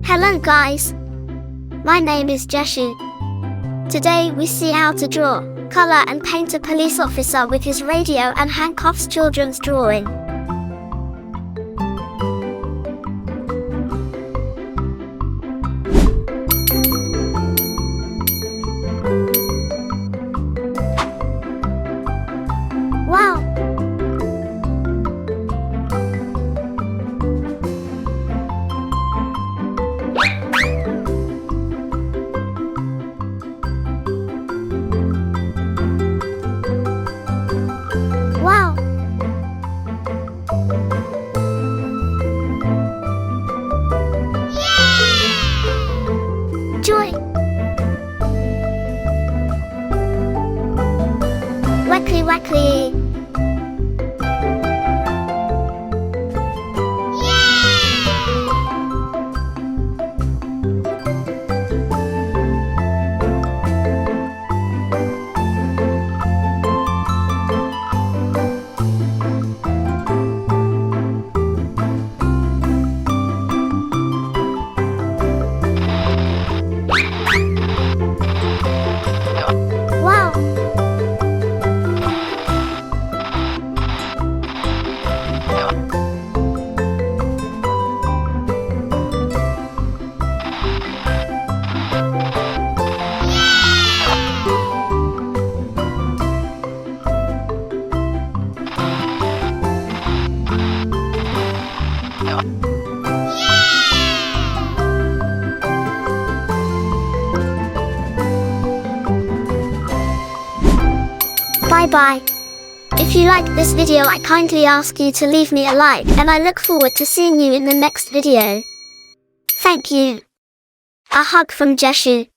Hello guys! My name is Jeshu. Today we see how to draw, color and paint a police officer with his radio and handcuffs children's drawing. Wow! Wow! Joy! Wackly wackly! Wow! Bye-bye. If you like this video, I kindly ask you to leave me a like, and I look forward to seeing you in the next video. Thank you. A hug from Jeshu.